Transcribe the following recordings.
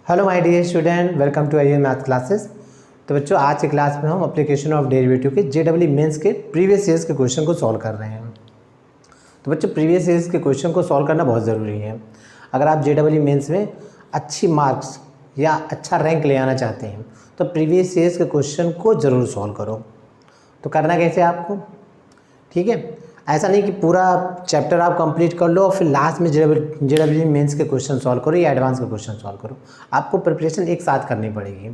Hello my dear student, welcome to IA math classes. तो बच्चों, आज की क्लास में हम एप्लीकेशन ऑफ डेरिवेटिव के जेडब्ल्यू मेंस के प्रीवियस ईयर्स के क्वेश्चन को सॉल्व कर रहे हैं। तो बच्चों, प्रीवियस ईयर्स के क्वेश्चन को सॉल्व करना बहुत ज़रूरी है। अगर आप जेडब्ल्यू मेंस में अच्छी मार्क्स या अच्छा रैंक ले आना चाहते हैं तो प्रीवियस ईयर्स के क्वेश्चन को ज़रूर सॉल्व करो। तो करना कैसे आपको, ठीक है, ऐसा नहीं कि पूरा चैप्टर आप कंप्लीट कर लो और फिर लास्ट में जेडब्ल्यू मेंस के क्वेश्चन सॉल्व करो या एडवांस के क्वेश्चन सॉल्व करो। आपको प्रिपरेशन एक साथ करनी पड़ेगी।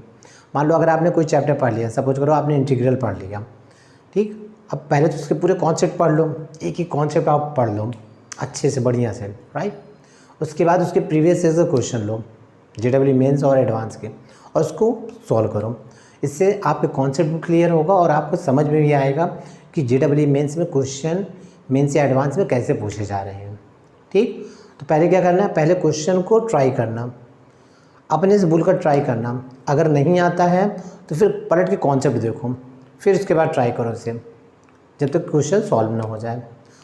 मान लो अगर आपने कोई चैप्टर पढ़ लिया, सपोज करो आपने इंटीग्रल पढ़ लिया, ठीक, अब पहले तो उसके पूरे कॉन्सेप्ट पढ़ लो, एक ही कॉन्सेप्ट आप पढ़ लो अच्छे से, बढ़िया से, राइट। उसके बाद उसके प्रीवियस ईयर के क्वेश्चन लो, जेडब्ल्यू मेंस और एडवांस के, और उसको सॉल्व करो। इससे आपके कॉन्सेप्ट भी क्लियर होगा और आपको समझ में भी आएगा कि जेडब्ल्यू मेंस में क्वेश्चन मेंस या एडवांस में कैसे पूछे जा रहे हैं, ठीक। तो पहले क्या करना है, पहले क्वेश्चन को ट्राई करना, अपने से बोलकर ट्राई करना। अगर नहीं आता है तो फिर पलट के कॉन्सेप्ट देखो, फिर उसके बाद ट्राई करो उसे, जब तक क्वेश्चन सॉल्व ना हो जाए।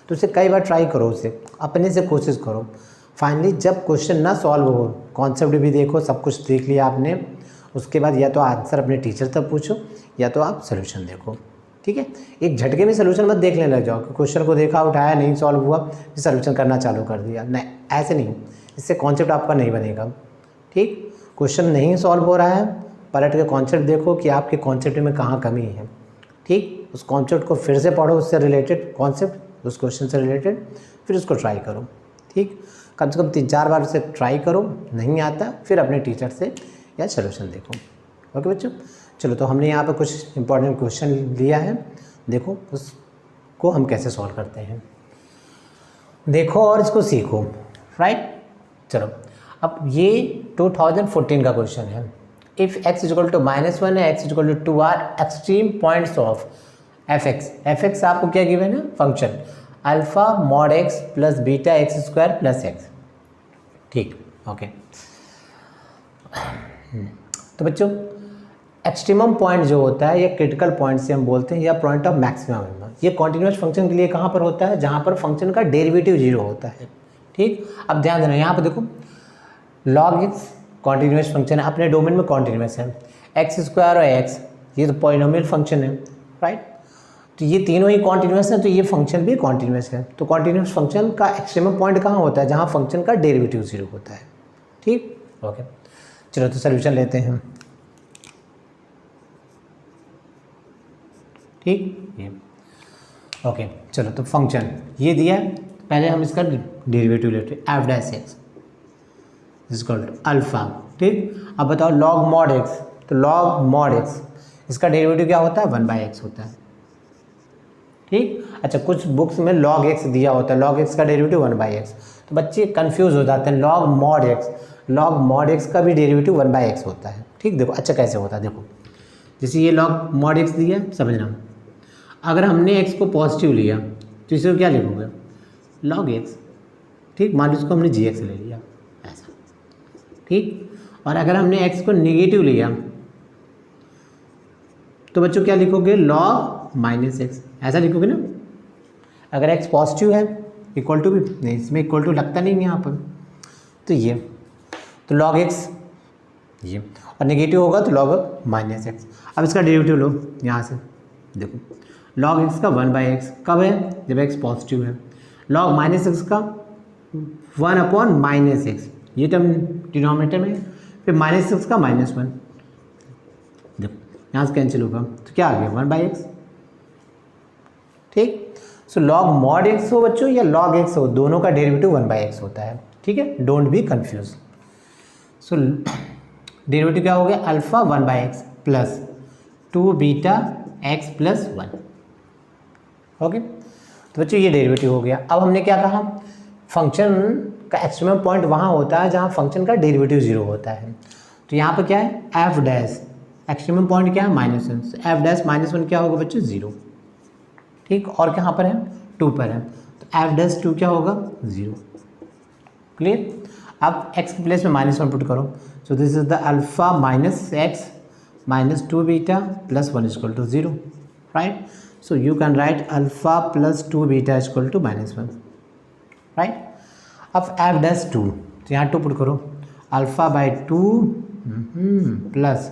तो उसे कई बार ट्राई करो, उसे अपने से कोशिश करो। फाइनली जब क्वेश्चन ना सॉल्व हो, कॉन्सेप्ट भी देखो, सब कुछ देख लिया आपने, उसके बाद या तो आंसर अपने टीचर तक पूछो या तो आप सोल्यूशन देखो, ठीक है। एक झटके में सोल्यूशन मत देखने लग जाओ कि क्वेश्चन को देखा, उठाया, नहीं सॉल्व हुआ, फिर सोल्यूशन करना चालू कर दिया। नहीं, ऐसे नहीं, इससे कॉन्सेप्ट आपका नहीं बनेगा, ठीक। क्वेश्चन नहीं सॉल्व हो रहा है, पलट के कॉन्सेप्ट देखो कि आपके कॉन्सेप्ट में कहाँ कमी है, ठीक। उस कॉन्सेप्ट को फिर से पढ़ो, उससे रिलेटेड कॉन्सेप्ट, उस क्वेश्चन से रिलेटेड, फिर उसको ट्राई करो, ठीक। कम से कम 3-4 बार उसे ट्राई करो, नहीं आता फिर अपने टीचर से या सोल्यूशन देखो। ओके बच्चों, चलो। तो हमने यहाँ पर कुछ इंपॉर्टेंट क्वेश्चन लिया है, देखो उसको हम कैसे सॉल्व करते हैं, देखो और इसको सीखो, राइट। चलो, अब ये 2014 का क्वेश्चन है। If x is equal to -1 है, x is equal to 2 are extreme points of f(x) आपको क्या गिवन है, function alpha mod x plus beta x square plus x, ठीक, ओके। तो बच्चों, एक्सट्रीमम पॉइंट जो होता है, या क्रिटिकल पॉइंट से हम बोलते हैं, या पॉइंट ऑफ मैक्सिमम, ये कॉन्टिन्यूस फंक्शन के लिए कहाँ पर होता है, जहाँ पर फंक्शन का डेरिवेटिव 0 होता है, ठीक। अब ध्यान देना, यहाँ पर देखो log x कॉन्टिन्यूस फंक्शन है, अपने डोमेन में कॉन्टिन्यूस है, एक्स स्क्वायर और x ये तो पॉलिनोमियल फंक्शन है, राइट। तो ये तीनों ही कॉन्टिन्यूस है, तो ये फंक्शन भी कॉन्टिन्यूस है। तो कॉन्टिन्यूस फंक्शन का एक्सट्रीमम पॉइंट कहाँ होता है, जहाँ फंक्शन का डेरिवेटिव 0 होता है, ठीक, ओके। चलो, तो सोल्यूशन लेते हैं, ठीक, ये ओके। चलो, तो फंक्शन ये दिया है, पहले हम इसका डेरिवेटिव लेते हैं, F dash X is equal to alpha, ठीक। अब बताओ लॉग मॉड एक्स, तो लॉग मॉड एक्स इसका डेरिवेटिव क्या होता है, 1/x होता है, ठीक। अच्छा, कुछ बुक्स में लॉग एक्स दिया होता है, लॉग एक्स का डेरिवेटिव 1/x, तो बच्चे कंफ्यूज हो जाते हैं। लॉग मॉड एक्स का भी डेरिवेटिव 1/x होता है, ठीक। देखो अच्छा कैसे होता है, देखो जैसे ये लॉग मॉड एक्स दिया है, समझना, अगर हमने x को पॉजिटिव लिया तो इसे क्या लिखोगे, log x, ठीक। मान लो इसको हमने gx ले लिया ऐसा, ठीक। और अगर हमने x को नेगेटिव लिया तो बच्चों क्या लिखोगे, log -x, ऐसा लिखोगे ना। अगर x पॉजिटिव है, इक्वल टू भी नहीं, इसमें इक्वल टू लगता नहीं है यहाँ पर, तो ये तो log x ये, और नेगेटिव होगा तो log -x। अब इसका डेरिवेटिव लो यहाँ से, देखो log x का 1/x कब है, जब x पॉजिटिव है। log -x का 1/-x, ये टर्म डिनोमिनेटर में, फिर -x का -1, देखो यहाँ से कैंसिल होगा तो क्या आ गया, 1/x, ठीक। सो log mod x हो बच्चों या log x हो, दोनों का डेरिवेटिव 1/x होता है, ठीक है, don't be confuse. So derivative क्या हो गया, alpha 1/x plus 2 beta x plus 1, okay. तो बच्चों ये डेरिवेटिव हो गया। अब हमने क्या कहा, फंक्शन का एक्सट्रीमम पॉइंट वहाँ होता है जहाँ फंक्शन का डेरिवेटिव 0 होता है। तो यहाँ पर क्या है, एफ डैश, एक्सट्रीमम पॉइंट क्या है, -1, एफ डैश -1 क्या होगा बच्चों, 0, ठीक। और कहाँ पर है, 2 पर है, तो एफ डैश 2 क्या होगा, 0, क्लियर। अब x के प्लेस में -1 पुट करो, सो this is the alpha -x minus 2 beta plus 1 is equal to 0, right? So you can write alpha plus 2 beta is equal to -1, right? अब f dash 2, तो यहाँ 2 put करो, alpha by 2 plus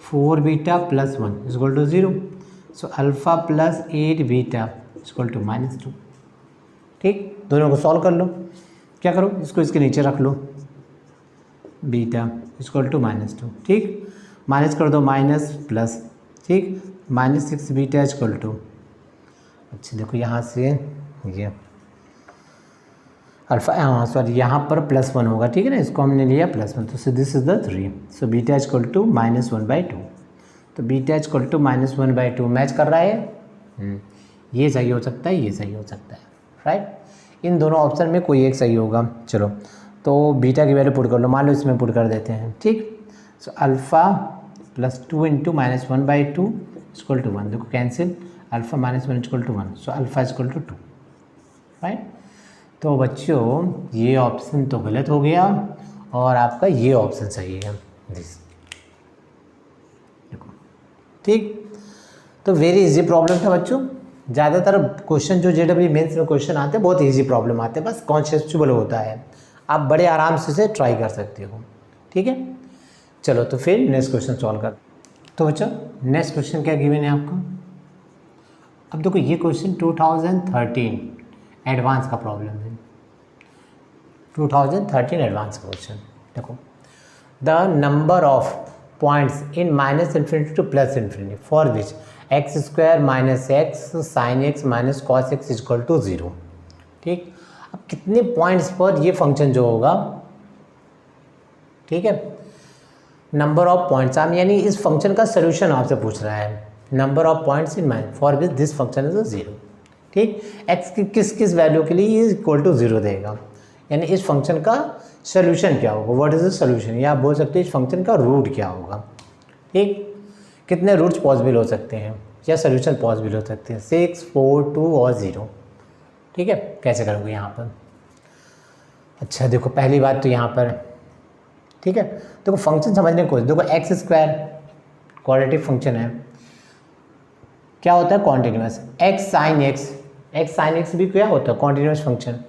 4 beta plus 1 is equal to 0. So alpha plus 8 beta is equal to -2. ठीक, दोनों को solve कर लो. क्या करो, इसको इसके नीचे रख लो, बीटा इज इक्वल टू -2. ठीक, माइनस कर दो, माइनस प्लस. ठीक, -6 बीटा इज इक्वल टू, अच्छा देखो यहाँ से ये अल्फ़ा, हाँ सॉरी, यहाँ पर +1 होगा. ठीक है ना, इसको हमने लिया +1, तो this is the 3. So beta is equal to -1/2. तो beta is equal to -1/2 match कर रहा है. ये सही हो सकता है, ये सही हो सकता है, राइट. इन दोनों ऑप्शन में कोई एक सही होगा. चलो, तो बीटा की वैल्यू पुट कर लो, मान लो इसमें पुट कर देते हैं. ठीक, so alpha plus 2 into -1/2 equal to 1. देखो cancel, alpha -1 equal to 1. So alpha equal to 2, right. तो बच्चों ये ऑप्शन तो गलत हो गया और आपका ये ऑप्शन सही है, दिस. देखो, ठीक. तो वेरी इजी प्रॉब्लम था बच्चों. ज़्यादातर क्वेश्चन जो जेडब्ल्यू मेंस में क्वेश्चन आते हैं बहुत इजी प्रॉब्लम आते हैं, बस कॉन्सेप्चुअल होता है. आप बड़े आराम से इसे ट्राई कर सकते हो. ठीक है, चलो तो फिर नेक्स्ट क्वेश्चन सॉल्व कर. तो बच्चों नेक्स्ट क्वेश्चन क्या गिवन है आपको. अब देखो ये क्वेश्चन 2013 एडवांस का प्रॉब्लम है. 2013 एडवांस का क्वेश्चन. देखो, the number of points in -∞ to +∞ for which x² - x sin x - cos x equal to 0. ठीक, अब कितने पॉइंट्स पर ये फंक्शन जो होगा, ठीक है, नंबर ऑफ पॉइंट्स, हम यानी इस फंक्शन का सोल्यूशन आपसे पूछ रहा है. Number of points in mind for which this function is 0. ठीक, x की किस किस वैल्यू के लिए ये इक्वल टू 0 देगा, यानी इस फंक्शन का सोल्यूशन क्या होगा, व्हाट इज द सोल्यूशन, या आप बोल सकते हैं इस फंक्शन का रूट क्या होगा. ठीक, कितने रूट्स पॉसिबल हो सकते हैं या सोल्यूशन पॉसिबल हो सकते हैं, 6, 4, 2 और 0. ठीक है, कैसे करोगे यहाँ पर. अच्छा देखो, पहली बात तो यहाँ पर, ठीक है, देखो फंक्शन समझने को, देखो x² क्वाड्रेटिक फंक्शन है, क्या होता है कॉन्टिन्यूस. x sin x भी क्या होता है continuous function,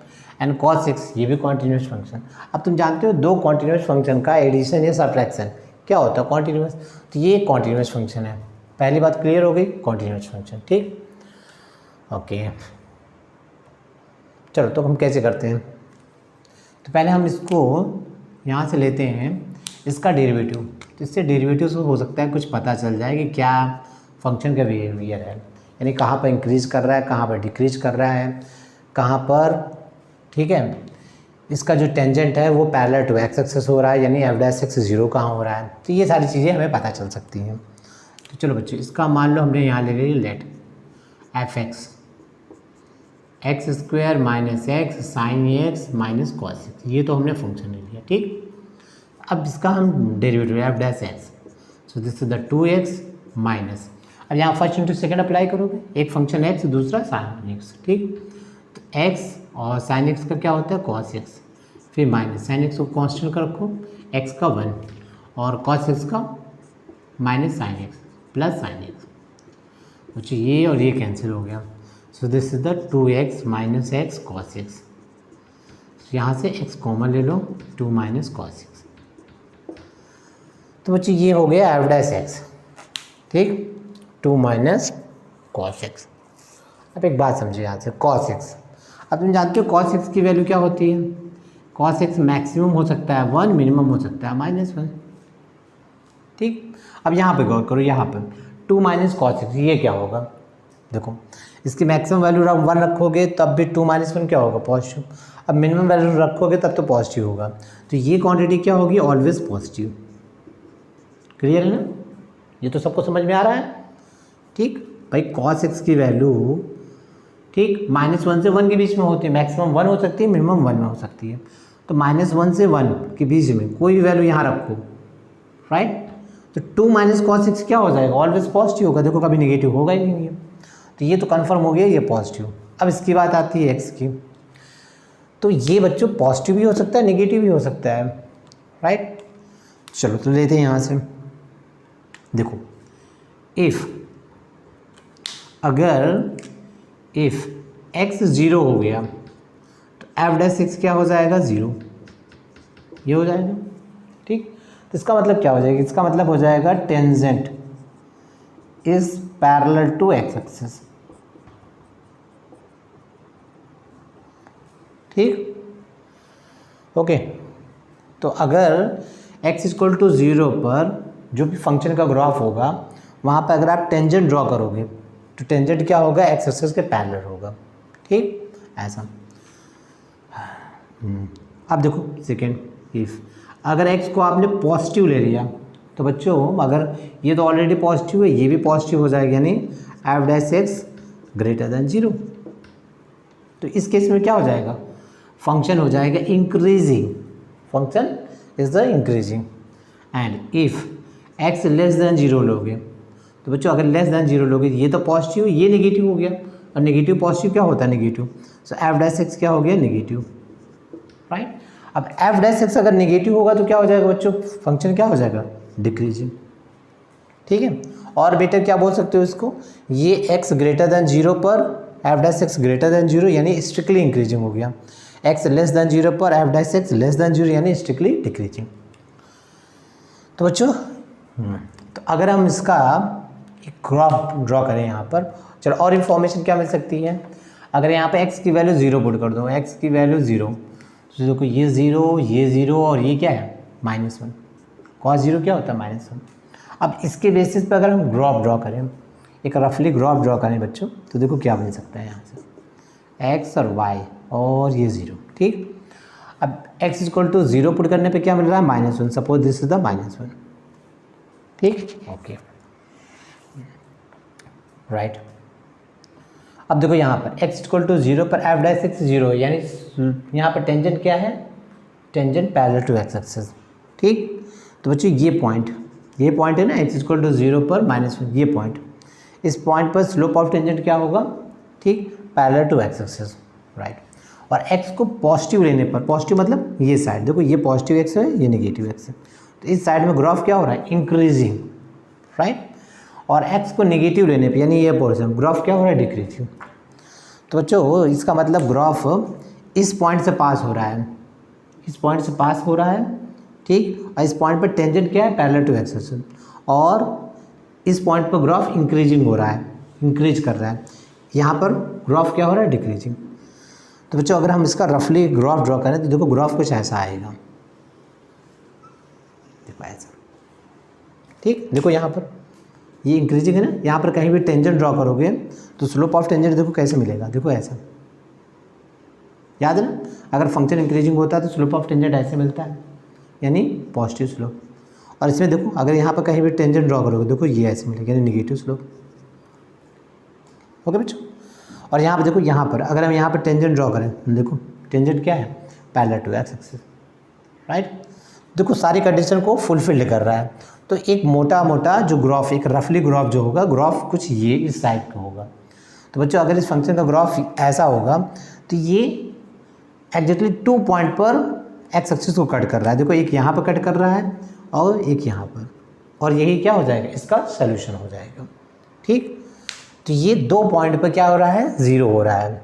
and cos x ये भी कॉन्टिन्यूस फंक्शन. अब तुम जानते हो दो कॉन्टिन्यूस फंक्शन का एडिशन या सब्ट्रैक्शन क्या होता है कॉन्टिन्यूस, तो ये कॉन्टिन्यूस फंक्शन है. पहली बात क्लियर हो गई, कॉन्टिन्यूस फंक्शन. ठीक, ओके. चलो तो हम कैसे करते हैं, तो पहले हम इसको यहाँ से लेते हैं इसका डेरिवेटिव. तो इससे डेरिवेटिव से हो सकता है कुछ पता चल जाए कि क्या फंक्शन का बिहेवियर है, यानी कहाँ पर इंक्रीज कर रहा है, कहाँ पर डिक्रीज कर रहा है, कहाँ पर, ठीक है, इसका जो टेंजेंट है वो पैरेलल टू x एक्सिस हो रहा है, यानी f' 0 कहाँ हो रहा है. तो ये सारी चीज़ें हमें पता चल सकती हैं. तो चलो बच्चों, इसका मान लो हमने यहाँ ले लिया late f(x) x² - x sin x - cos x, ये तो हमने फंक्शन ले लिया. ठीक, अब इसका हम derivative f'(x), so this is the 2x minus, अब यहाँ फर्स्ट इंटू सेकेंड अप्लाई करोगे, एक फंक्शन x दूसरा sin x. ठीक, तो x और sin x का क्या होता है cos x, फिर माइनस sin x को कांस्टेंट कर रखो, x का 1 और cos x का minus sin x plus sin x. अच्छा ये और ये कैंसिल हो गया, सो this is the 2x minus x cos x. यहाँ से x कॉमन ले लो, 2 माइनस cos x. तो बच्चे ये हो गया f'(x), ठीक, 2 माइनस cos x. अब एक बात समझिए यहाँ से, cos x, अब तुम जानते हो cos x की वैल्यू क्या होती है, cos x मैक्सिमम हो सकता है 1, मिनिमम हो सकता है -1. ठीक, अब यहाँ पे गौर करो, यहाँ पे 2 माइनस cos x ये क्या होगा, देखो इसकी मैक्सिमम वैल्यू 1 रखोगे तब भी 2 - 1 क्या होगा पॉजिटिव, अब मिनिमम वैल्यू रखोगे तब तो पॉजिटिव होगा. तो ये क्वांटिटी क्या होगी, ऑलवेज पॉजिटिव. क्लियर है ना, ये तो सबको समझ में आ रहा है. ठीक भाई, cos x की वैल्यू, ठीक, -1 से 1 के बीच में होती है, मैक्सिमम 1 हो सकती है, मिनिमम 1 में हो सकती है. तो -1 से 1 के बीच में कोई भी वैल्यू यहाँ रखो, राइट, तो 2 माइनस cos x क्या हो जाएगा, ऑलवेज पॉजिटिव होगा. देखो कभी नेगेटिव होगा ही नहीं है, तो ये तो कंफर्म हो गया ये पॉजिटिव. अब इसकी बात आती है x की, तो ये बच्चों पॉजिटिव भी हो सकता है, नेगेटिव भी हो सकता है, राइट. चलो तो लेते हैं यहाँ से, देखो इफ़, अगर इफ़ x 0 हो गया तो f' क्या हो जाएगा 0, ये हो जाएगा. ठीक, इसका मतलब क्या हो जाएगा, इसका मतलब हो जाएगा tangent is parallel to x axis. ठीक, ओके। तो अगर x इक्वल टू 0 पर जो भी फंक्शन का ग्राफ होगा वहाँ पर अगर आप टेंजेंट ड्रॉ करोगे तो टेंजेंट क्या होगा, एक्स एक्सिस के पैरेलल होगा। ठीक, ऐसा। अब देखो सेकेंड, इफ अगर x को आपने पॉजिटिव ले लिया तो बच्चों अगर ये तो ऑलरेडी पॉजिटिव है, ये भी पॉजिटिव हो जाएगा, यानी F dash x greater then 0। तो इस केस में क्या हो जाएगा, फंक्शन हो जाएगा increasing, function is the increasing. And if x less then 0 लोगे तो बच्चों अगर लेस देन 0 लोगे, ये तो पॉजिटिव, ये नेगेटिव हो गया, और नेगेटिव पॉजिटिव क्या होता है, नेगेटिव। सो एफ डैश एक्स क्या हो गया, नेगेटिव, राइट। अब एफ डैश एक्स अगर नेगेटिव होगा तो क्या हो जाएगा बच्चों, फंक्शन क्या हो जाएगा, डिक्रीजिंग। ठीक है, और बेटर क्या बोल सकते हो इसको, ये x ग्रेटर देन 0 पर F dash x greater then 0 यानी स्ट्रिक्टली इंक्रीजिंग हो गया, x लेस देन 0 पर F dash x less than 0 यानी स्ट्रिक्टली डिक्रीजिंग। तो बच्चों तो अगर हम इसका एक ग्राफ ड्रॉ करें यहाँ पर, चलो और इन्फॉर्मेशन क्या मिल सकती है, अगर यहाँ पे x की वैल्यू 0 पुट कर दो, x की वैल्यू 0, तो देखो ये 0, ये 0 और ये क्या है, -1। cos 0 क्या होता है, -1। अब इसके बेसिस पे अगर हम ग्राफ ड्रॉ करें, एक रफली ग्राफ ड्रॉ करें बच्चों, तो देखो क्या बन सकता है यहाँ से, x और y और ये 0। ठीक, अब x इक्वल टू 0 पुट करने पे क्या मिल रहा है, -1। Suppose this is the -1। ठीक, ओके, राइट। अब देखो यहाँ पर x इक्वल टू 0 पर एफ डैश एक्स 0, यानी यहाँ पर टेंजेंट क्या है, tangent parallel to x axis. ठीक, तो बच्चों ये पॉइंट है ना, x इक्वल टू 0 पर -1, ये पॉइंट, इस पॉइंट पर स्लोप ऑफ टेंजेंट क्या होगा, ठीक, parallel to x axis, right. और x को पॉजिटिव लेने पर, पॉजिटिव मतलब ये साइड, देखो ये पॉजिटिव x है, ये नेगेटिव x है, तो इस साइड में ग्राफ क्या हो रहा है, इंक्रीजिंग, राइट। और x को नेगेटिव लेने पे यानी ये पोर्शन, ग्राफ क्या हो रहा है, डिक्रीजिंग। तो बच्चों इसका मतलब ग्राफ इस पॉइंट से पास हो रहा है, इस पॉइंट से पास हो रहा है, ठीक, और इस पॉइंट पर टेंजेंट क्या है, पैरेलल टू एक्स एक्सिस, और इस पॉइंट पर ग्राफ इंक्रीजिंग हो रहा है, इंक्रीज कर रहा है, यहाँ पर ग्राफ क्या हो रहा है, डिक्रीजिंग। तो बच्चों अगर हम इसका रफली ग्राफ ड्रॉ करें तो देखो ग्राफ कुछ ऐसा आएगा, देखो ऐसा। ठीक, देखो यहाँ पर ये इंक्रीजिंग है ना, यहाँ पर कहीं भी टेंजेंट ड्रॉ करोगे तो स्लोप ऑफ टेंजेंट देखो कैसे मिलेगा, देखो ऐसा, याद है ना, अगर फंक्शन इंक्रीजिंग होता है तो स्लोप ऑफ टेंजेंट ऐसे मिलता है, यानी पॉजिटिव स्लोप। और इसमें देखो अगर यहाँ पर कहीं भी टेंजेंट ड्रॉ करोगे देखो ये ऐसे मिलेगा, यानी नेगेटिव स्लोप। ओके बच्चों, और यहाँ पर देखो, यहाँ पर अगर हम यहाँ पर टेंजेंट ड्रॉ करें, देखो टेंजेंट क्या है, parallel to x axis, right. देखो सारी कंडीशन को फुलफिल्ड कर रहा है। तो एक मोटा मोटा जो ग्राफ, एक रफली ग्राफ जो होगा, ग्राफ कुछ ये इस साइड का होगा। तो बच्चों अगर इस फंक्शन का ग्राफ ऐसा होगा तो ये एग्जैक्टली 2 पॉइंट पर एक्स एक्सिस को कट कर रहा है, देखो एक यहाँ पर कट कर रहा है और एक यहाँ पर, और यही क्या हो जाएगा, इसका सोल्यूशन हो जाएगा। ठीक, तो ये 2 पॉइंट पर क्या हो रहा है, 0 हो रहा है।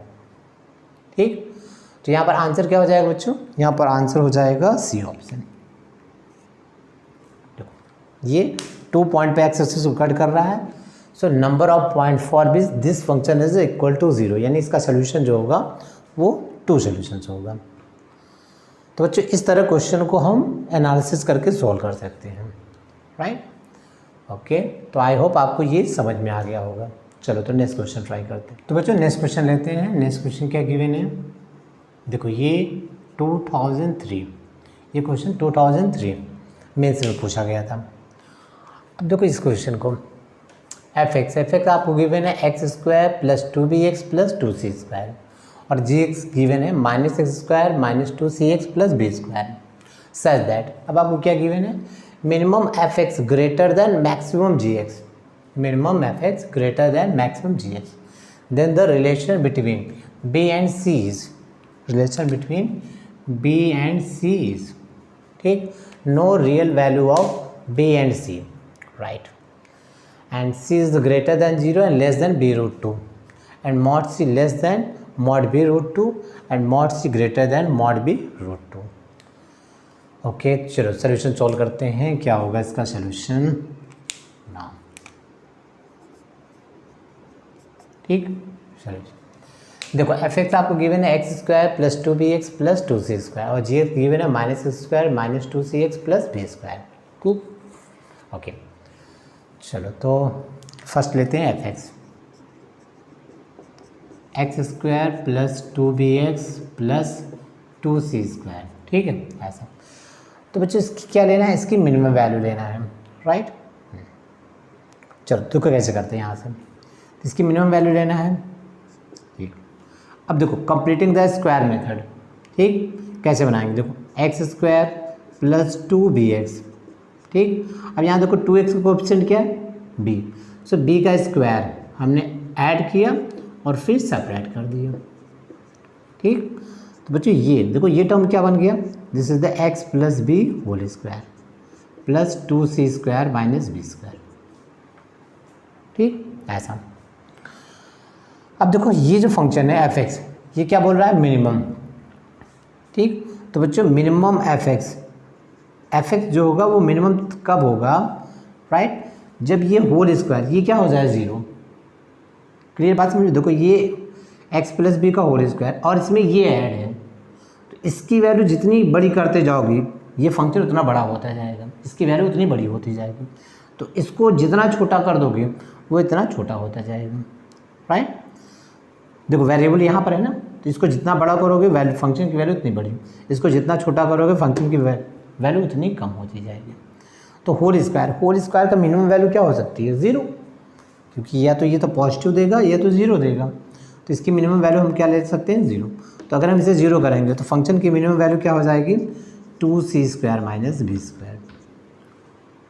ठीक, तो यहाँ पर आंसर क्या हो जाएगा बच्चों, यहाँ पर आंसर हो जाएगा सी ऑप्शन। ये 2 पॉइंट पे एक्स एक्सिस को कट कर रहा है, so number of point for this function is equal to 0, यानी इसका सोल्यूशन जो होगा वो 2 सोल्यूशंस होगा। तो बच्चों इस तरह क्वेश्चन को हम एनालिसिस करके सॉल्व कर सकते हैं, राइट। ओके, तो आई होप आपको ये समझ में आ गया होगा। चलो तो नेक्स्ट क्वेश्चन ट्राई करते हैं। तो बच्चों नेक्स्ट क्वेश्चन लेते हैं। नेक्स्ट क्वेश्चन क्या गिवन है, देखो ये 2003, ये क्वेश्चन 2003 मेंस में पूछा गया था। अब देखो इस क्वेश्चन को, एफ एक्स आपको गिवन है x² + 2bx + 2c², और gx गिवन है -x² - 2cx + b², such that, अब आपको क्या गिवन है, minimum fx greater than maximum gx, minimum fx greater than maximum gx, then the relation between b and c is, relation between b and c is, ठीक, no real value of b and c, right, and c is greater than 0 and less than b√2, and mod c less than mod b√2 and mod c greater than mod b√2. Okay चलो solution solve करते हैं। क्या होगा इसका solution ना, ठीक। चलो देखो एफ एक्स आपको गिवन है x square plus 2bx plus 2c square और जी एक्स गिवन है minus x square minus 2cx plus b square. खूब ओके चलो तो फर्स्ट लेते हैं F x square plus 2bx plus 2c square, ठीक है ऐसा। तो बच्चों इसकी क्या लेना है, इसकी मिनिमम वैल्यू लेना है, राइट। चलो तो कैसे करते हैं यहाँ से, इसकी मिनिमम वैल्यू लेना है, ठीक। अब देखो कंप्लीटिंग द स्क्वायर मेथड, ठीक कैसे बनाएंगे, देखो एक्स स्क्वायर प्लस 2bx, ठीक। अब यहाँ देखो 2x का कोएफिशिएंट क्या है b, सो b का स्क्वायर हमने ऐड किया और फिर सेपरेट कर दिया, ठीक। तो बच्चों ये देखो ये टर्म क्या बन गया, this is the x plus b whole square plus 2c square minus b square, ठीक ऐसा। अब देखो ये जो फंक्शन है एफ एक्स, ये क्या बोल रहा है मिनिमम, ठीक। तो बच्चों मिनिमम एफ एक्स जो होगा वो मिनिमम कब होगा, राइट, जब ये होल स्क्वायर ये क्या हो जाए ज़ीरो। क्लियर बात समझो, देखो ये x प्लस बी का होल स्क्वायर और इसमें ये ऐड है, तो इसकी वैल्यू जितनी बड़ी करते जाओगी ये फंक्शन उतना बड़ा होता जाएगा, इसकी वैल्यू उतनी बड़ी होती जाएगी। तो इसको जितना छोटा कर दोगे वो इतना छोटा होता जाएगा, राइट। देखो वेरिएबल यहाँ पर है ना, तो इसको जितना बड़ा करोगे वैल्यू फंक्शन की वैल्यू उतनी बड़ी, इसको जितना छोटा करोगे फंक्शन की वैल्यू उतनी कम होती जाएगी। तो होल स्क्वायर का मिनिमम वैल्यू क्या हो सकती है, ज़ीरो, क्योंकि या तो ये तो पॉजिटिव देगा या तो ज़ीरो देगा, तो इसकी मिनिमम वैल्यू हम क्या ले सकते हैं, ज़ीरो। तो अगर हम इसे ज़ीरो करेंगे तो फंक्शन की मिनिमम वैल्यू क्या हो जाएगी, 2c square minus b square,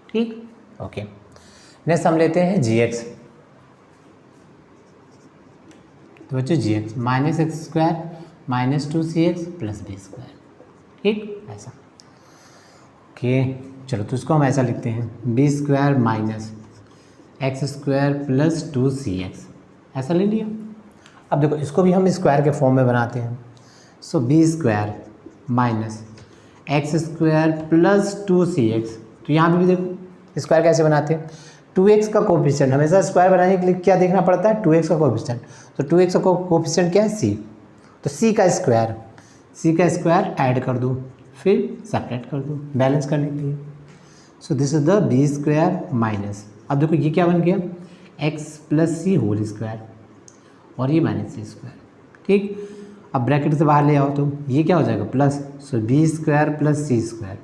ठीक ओके। नेक्स्ट हम लेते हैं gx, तो बच्चों gx minus x square minus 2cx plus b square, ठीक ऐसा। ओके चलो तो इसको हम ऐसा लिखते हैं b square minus x square plus 2cx, ऐसा ले लिया। अब देखो इसको भी हम स्क्वायर के फॉर्म में बनाते हैं, सो b square minus x square plus 2cx, तो यहाँ भी देखो स्क्वायर कैसे बनाते हैं, 2x का कोफिशिएंट, हमेशा स्क्वायर बनाने के लिए क्या देखना पड़ता है, 2x का कोफिशिएंट, तो 2x का कोफिशिएंट क्या है c, तो c का स्क्वायर ऐड कर दो फिर सेपरेट कर दो बैलेंस करने के लिए। सो this is the b square minus, अब देखो ये क्या बन गया x प्लस सी होल स्क्वायर और ये माइनस सी स्क्वायर, ठीक। अब ब्रैकेट से बाहर ले आओ तो ये क्या हो जाएगा प्लस, सो b स्क्वायर प्लस सी स्क्वायर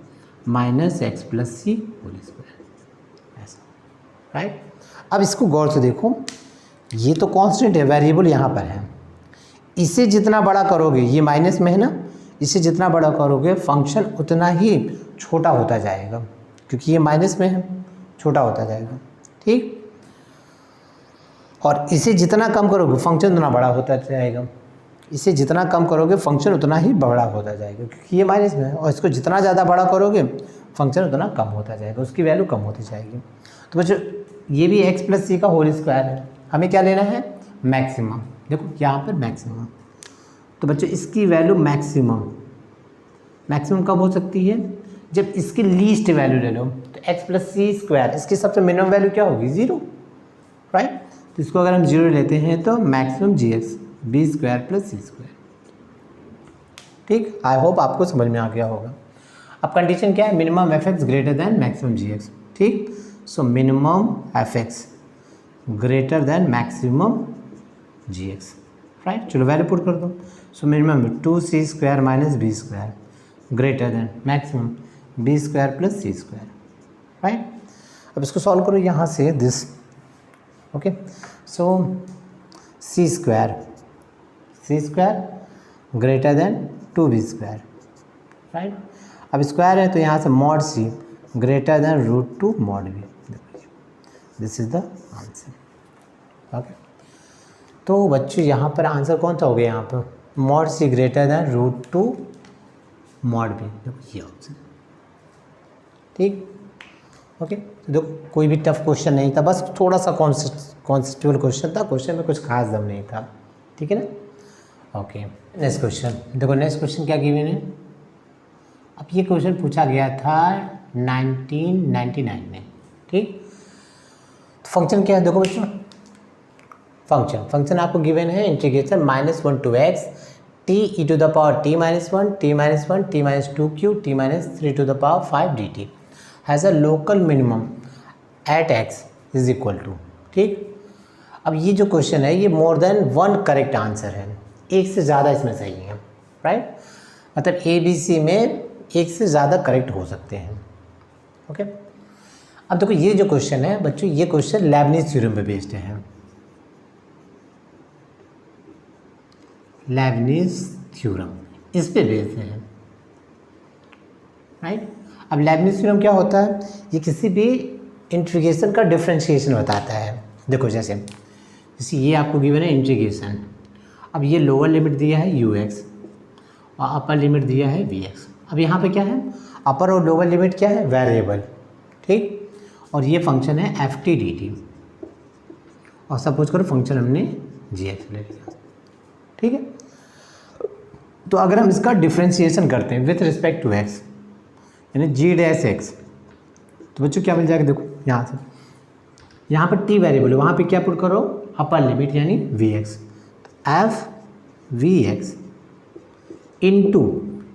माइनस एक्स प्लस सी होल स्क्वायर, ऐसा, राइट। अब इसको गौर से देखो, ये तो कांस्टेंट है, वेरिएबल यहाँ पर है, इसे जितना बड़ा करोगे, ये माइनस में है ना, इसे जितना बड़ा करोगे फंक्शन उतना ही छोटा होता जाएगा, क्योंकि ये माइनस में है, छोटा होता जाएगा, ठीक। और इसे जितना कम करोगे फंक्शन उतना बड़ा होता जाएगा, इसे जितना कम करोगे फंक्शन उतना ही बड़ा होता जाएगा, क्योंकि ये माइनस में है। और इसको जितना ज़्यादा बड़ा करोगे फंक्शन उतना कम होता जाएगा, उसकी वैल्यू कम होती जाएगी। तो बच्चों ये भी x प्लस सी का होल स्क्वायर है, हमें क्या लेना है मैक्सिमम, देखो यहाँ पर मैक्सिमम, तो बच्चों इसकी वैल्यू मैक्सिमम कब हो सकती है, जब इसकी लीस्ट वैल्यू ले लो, तो x प्लस सी स्क्वायर इसकी सबसे मिनिमम वैल्यू क्या होगी, ज़ीरो, राइट। तो इसको अगर हम जीरो लेते हैं तो maximum gx b square plus सी स्क्वायर, ठीक। आई होप आपको समझ में आ गया होगा। अब कंडीशन क्या है, minimum f x greater than maximum gx, ठीक। So minimum f x greater than maximum gx, right. चलो वैल्यू पुट कर दो, so minimum 2c square minus b square greater than maximum b square plus सी square, right. अब इसको solve करो यहाँ से this, okay. So c square greater than 2b square, right. अब square है तो यहाँ से mod c greater than root 2 mod b, this is the answer, okay. तो बच्चों यहाँ पर आंसर कौन सा हो गया, यहाँ पर mod c greater than root 2 mod b, देखो ये ऑप्शन, ठीक ओके। देखो कोई भी टफ क्वेश्चन नहीं था, बस थोड़ा सा कॉन्सेप्चुअल क्वेश्चन था, क्वेश्चन में कुछ खास दम नहीं था, ठीक है ना, ओके। नेक्स्ट क्वेश्चन देखो, नेक्स्ट क्वेश्चन क्या गिवन है, अब ये क्वेश्चन पूछा गया था 1999 में, ठीक। फंक्शन क्या है देखो बच्चों, फंक्शन आपको गिवन है integration -1 to x t e to the power t minus 1 t minus 1 t minus 2q t minus 3 to the power 5 dt has a local minimum at x is equal to, ठीक। अब ये जो question है ये more than one correct answer है, एक से ज़्यादा इसमें सही है, राइट। मतलब ए बी सी में एक से ज़्यादा करेक्ट हो सकते हैं, ओके। अब देखो ये जो क्वेश्चन है बच्चों, ये क्वेश्चन लेबनिज़ थ्योरम पे बेस्ड है, लेबनिज़ थ्योरम इस पे बेस्ड है, राइट। अब लेबनिज़ थ्योरम क्या होता है, ये किसी भी इंटीग्रेशन का डिफरेंशिएशन बताता है। देखो जैसे ये आपको गिवन है इंटीग्रेशन, अब ये लोअर लिमिट दिया है ux और अपर लिमिट दिया है vx। अब यहाँ पे क्या है, अपर और लोअर लिमिट क्या है, वेरिएबल, ठीक। और ये फंक्शन है एफ टी डी टी, और सपोज करो फंक्शन हमने जी एक्स ले लिया, ठीक है। तो अगर हम इसका डिफ्रेंशिएशन करते हैं विथ रिस्पेक्ट टू एक्स, यानी जी डैश एक्स, तो बच्चों क्या मिल जाएगा, देखो यहाँ से, यहाँ पर टी वेरिएबल है, वहाँ पे क्या पुट करो, अपर लिमिट यानी वी एक्स, तो एफ वी एक्स इंटू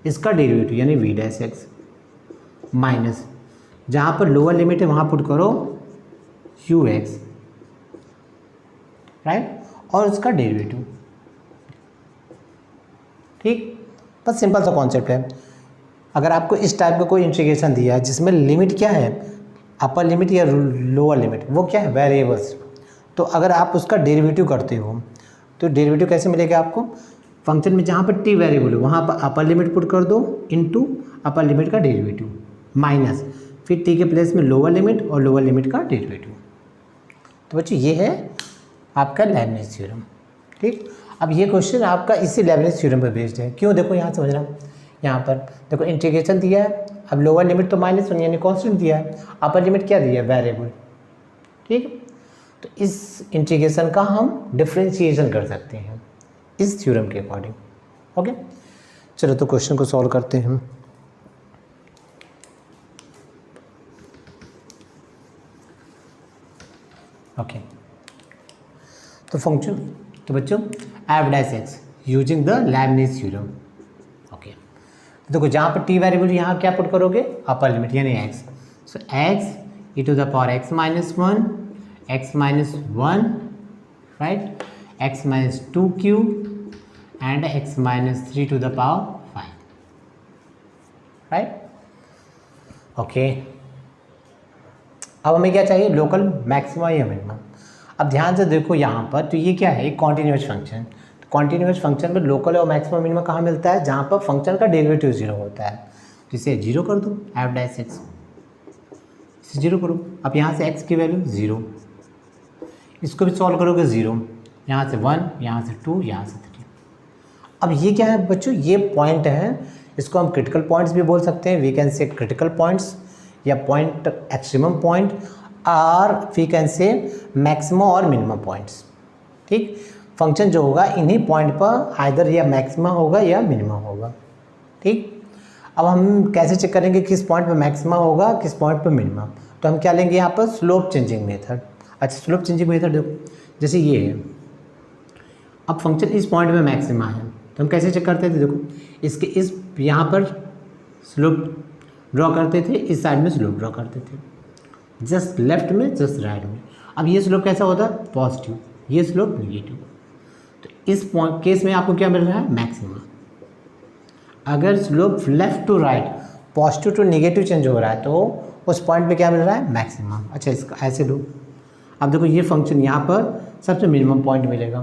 इसका डेरिवेटिव यानी वी डैश एक्स माइनस जहाँ पर लोअर लिमिट है वहाँ पुट करो यू एक्स, राइट, और उसका डेरिवेटिव, ठीक। बस सिंपल सा कॉन्सेप्ट है। अगर आपको इस टाइप का कोई इंटीग्रेशन दिया है जिसमें लिमिट क्या है, अपर लिमिट या लोअर लिमिट, वो क्या है, वेरिएबल्स, तो अगर आप उसका डेरिवेटिव करते हो तो डेरिवेटिव कैसे मिलेगा आपको, फंक्शन में जहाँ पर टी वेरिएबल हो वहाँ पर अपर लिमिट पुट कर दो इनटू अपर लिमिट का डेरिवेटिव माइनस फिर टी के प्लेस में लोअर लिमिट और लोअर लिमिट का डेरिवेटिव। तो बच्चों ये है आपका लेबनिज़ थ्योरम, ठीक। अब ये क्वेश्चन आपका इसी लेबनिज़ थ्योरम पर बेस्ड है। क्यों, देखो यहाँ समझना, यहाँ पर देखो इंटीग्रेशन दिया है, अब लोअर लिमिट तो -1 यानी कांस्टेंट दिया है, अपर लिमिट क्या दिया है, वेरिएबल, ठीक। तो इस इंटीग्रेशन का हम डिफ्रेंशिएशन कर सकते हैं इस थ्योरम के अकॉर्डिंग, ओके। चलो तो क्वेश्चन को सॉल्व करते हैं। ओके तो फंक्शन, तो बच्चों f dash x using the Leibniz theorem, okay. तो देखो जहाँ पर टी वेरिएबल यहाँ क्या पुट करोगे, अपर लिमिट यानी x, so x e to the power x minus 1 x minus 1, right, x minus 2q and x minus 3 to the power 5, right, okay। अब हमें क्या चाहिए, लोकल मैक्सिमा या मिनिमम। अब ध्यान से देखो यहाँ पर, तो ये क्या है, एक कॉन्टिन्यूस फंक्शन, तो कॉन्टिन्यूस फंक्शन में लोकल और मैक्सिमम मिनिमम कहाँ मिलता है, जहाँ पर फंक्शन का डेरिवेटिव 0 होता है, तो इसे 0 कर दो, एफ डैश एक्स, इसे 0 करो। अब यहाँ से x की वैल्यू 0, इसको भी सॉल्व करोगे 0, यहाँ से 1, यहाँ से 2, यहाँ से 3। अब ये क्या है बच्चों, ये पॉइंट है, इसको हम क्रिटिकल पॉइंट्स भी बोल सकते हैं, we can say critical points या पॉइंट एक्सट्रीमम पॉइंट, और वी कैन से मैक्सिमम और मिनिमम पॉइंट्स, ठीक। फंक्शन जो होगा इन्हीं पॉइंट पर आइदर या मैक्सिमम होगा या मिनिमम होगा, ठीक। अब हम कैसे चेक करेंगे किस पॉइंट पर मैक्सिमम होगा, किस पॉइंट पर मिनिमम, तो हम क्या लेंगे यहाँ पर, स्लोप चेंजिंग मेथड। अच्छा, स्लोप चेंजिंग मेथड देखो, जैसे ये है, अब फंक्शन इस पॉइंट में मैक्सिमा है, तो हम कैसे चेक करते थे, देखो इसके इस यहाँ पर स्लोप ड्रॉ करते थे, इस साइड में स्लोप ड्रॉ करते थे, जस्ट लेफ्ट में जस्ट राइट में। अब ये स्लोप कैसा होता है, पॉजिटिव, ये स्लोप निगेटिव, तो इस पॉइंट केस में आपको क्या मिल रहा है, मैक्सिमा। अगर slope left to right positive to negative change हो रहा है तो उस पॉइंट पे क्या मिल रहा है, मैक्सिमम। अच्छा, इसका ऐसे लो, अब देखो ये फंक्शन यहाँ पर सबसे मिनिमम पॉइंट मिलेगा,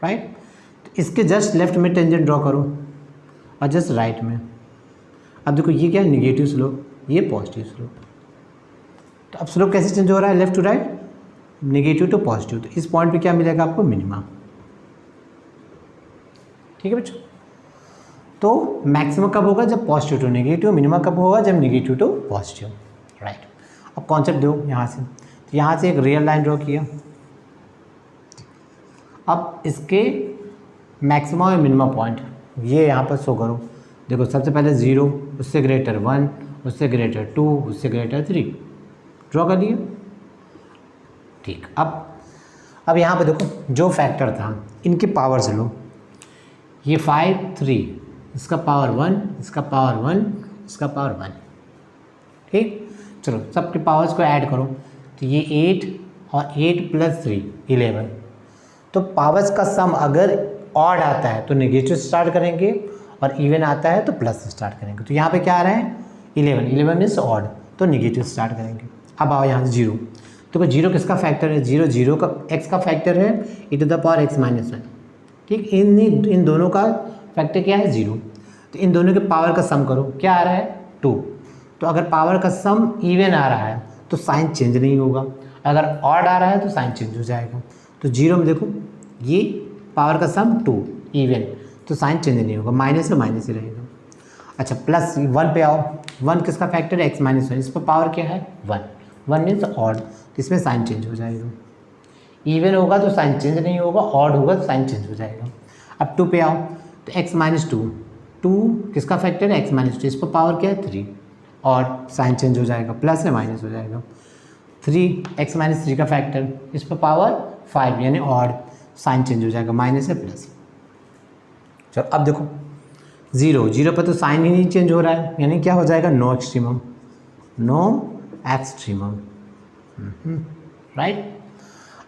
राइट। तो इसके जस्ट लेफ्ट में टेंजेंट ड्रॉ करो और जस्ट राइट में। अब देखो ये क्या है, निगेटिव स्लोप, ये पॉजिटिव स्लोप, तो अब स्लोप कैसे चेंज हो रहा है, left to right, negative to positive, तो इस पॉइंट पे क्या मिलेगा आपको, मिनिमम, ठीक है बच्चों। तो मैक्सिमम कब होगा, जब पॉजिटिव टू नेगेटिव, मिनिमम कब होगा, जब नेगेटिव टू पॉजिटिव, राइट। अब कॉन्सेप्ट दो यहाँ से, तो यहाँ से एक रियल लाइन ड्रॉ किया, अब इसके मैक्सिमम और मिनिमम पॉइंट ये यहाँ पर शो करो, देखो सबसे पहले 0, उससे ग्रेटर 1, उससे ग्रेटर 2, उससे ग्रेटर 3 ड्रॉ कर दिए। ठीक, अब यहाँ पे देखो जो फैक्टर था इनकी पावर्स लो, ये 5 3, इसका पावर 1, इसका पावर 1, इसका पावर 1। ठीक, चलो सबके पावर्स को ऐड करो, तो ये 8 और 8 + 3 11। तो पावर्स का सम अगर ऑड आता है तो नेगेटिव स्टार्ट करेंगे और इवन आता है तो प्लस स्टार्ट करेंगे। तो यहाँ पे क्या आ रहा है 11 मीन्स ऑड, तो नेगेटिव स्टार्ट करेंगे। अब आओ यहाँ से 0, तो 0 किसका फैक्टर है, 0 का x का फैक्टर है e⁻x-1। ठीक, इन दोनों का फैक्टर क्या है 0, तो इन दोनों के पावर का सम करो, क्या आ रहा है 2। तो अगर पावर का सम इवन आ रहा है तो साइन चेंज नहीं होगा, अगर ऑड आ रहा है तो साइन चेंज हो जाएगा। तो 0 में देखो ये पावर का सम 2 इवन, तो साइन चेंज नहीं होगा, माइनस से माइनस ही रहेगा। अच्छा प्लस 1 पे आओ, 1 किसका फैक्टर है x-1, इस पर पावर क्या है 1 मीन्स ऑड, तो इसमें साइन चेंज हो जाएगा। इवन होगा तो साइन चेंज नहीं होगा, ऑड होगा तो साइन चेंज हो जाएगा। अब 2 पे आओ, तो x-2, 2 किसका फैक्टर है x-2, इस पर पावर क्या है 3, और साइन चेंज हो जाएगा, प्लस से माइनस हो जाएगा। 3 x-3 का फैक्टर, इस पर पावर 5 यानी ऑड, साइन चेंज हो जाएगा, माइनस से प्लस। चलो अब देखो 0 पर तो साइन ही नहीं चेंज हो रहा है, यानी क्या हो जाएगा नो एक्सट्रीमम, राइट।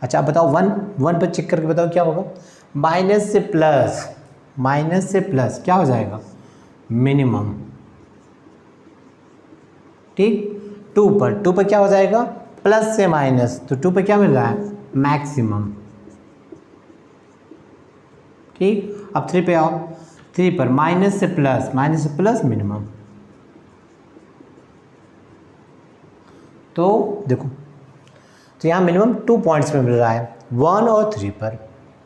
अच्छा अब बताओ 1 पर चेक करके बताओ क्या होगा, माइनस से प्लस क्या हो जाएगा मिनिमम। ठीक, 2 पर क्या हो जाएगा प्लस से माइनस, तो 2 पर क्या मिल रहा है मैक्सिमम। ठीक, अब 3 पे आओ, 3 पर माइनस से प्लस मिनिमम। तो देखो, तो यहाँ मिनिमम 2 पॉइंट्स में मिल रहा है 1 और 3 पर,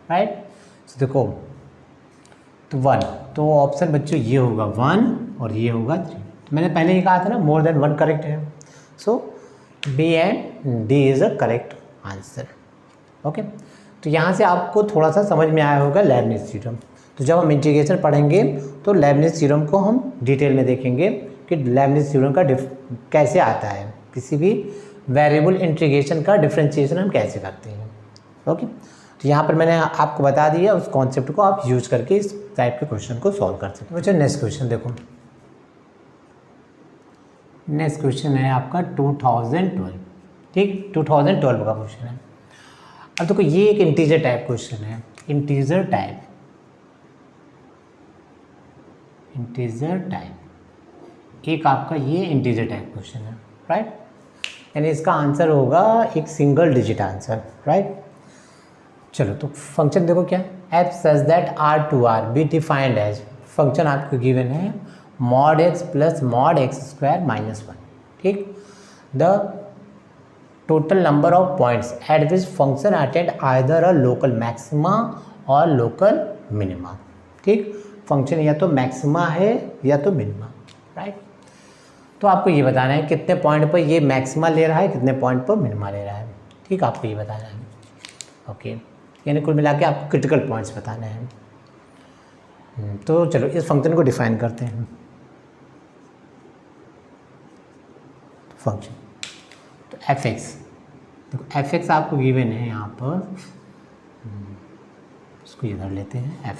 राइट। तो देखो तो 1, तो ऑप्शन बच्चों ये होगा 1 और ये होगा 3। तो मैंने पहले ही कहा था ना मोर देन 1 करेक्ट है, सो B and D is a correct answer. Okay, तो यहाँ से आपको थोड़ा सा समझ में आया होगा लेबनिज़ थ्योरम। तो जब हम इंटीग्रेशन पढ़ेंगे तो लेबनिज़ थ्योरम को हम डिटेल में देखेंगे कि लेबनिज़ थ्योरम का कैसे आता है, किसी भी वेरिएबल इंटीग्रेशन का डिफरेंशिएशन हम कैसे करते हैं। ओके, तो यहाँ पर मैंने आपको बता दिया, उस कॉन्सेप्ट को आप यूज करके इस टाइप के क्वेश्चन को सॉल्व कर सकते हैं। बच्चों नेक्स्ट क्वेश्चन देखो, नेक्स्ट क्वेश्चन है आपका 2012। ठीक, 2012 का क्वेश्चन है। अब देखो ये एक इंटीजर टाइप क्वेश्चन है, इंटीजर टाइप एक आपका ये इंटीजर टाइप क्वेश्चन है, राइट। यानी इसका आंसर होगा एक सिंगल डिजिट आंसर, राइट। चलो तो फंक्शन देखो क्या, f such that R2R be defined as, function आपको गिवन है mod x + mod x² - 1। ठीक, the total number of points at which function attend either a local maxima और local minima. ठीक, function या तो मैक्सिमा है या तो मिनिमा, राइट। तो आपको ये बताना है कितने पॉइंट पर ये मैक्सिमा ले रहा है, कितने पॉइंट पर मिनिमा ले रहा है। ठीक, आपको ये बताना है। ओके, यानी कुल मिला के आपको क्रिटिकल पॉइंट्स बताने हैं। तो चलो इस फंक्शन को डिफाइन करते हैं। फंक्शन तो f(x), देखो f(x) आपको गिवन है यहाँ पर, इसको इधर लेते हैं।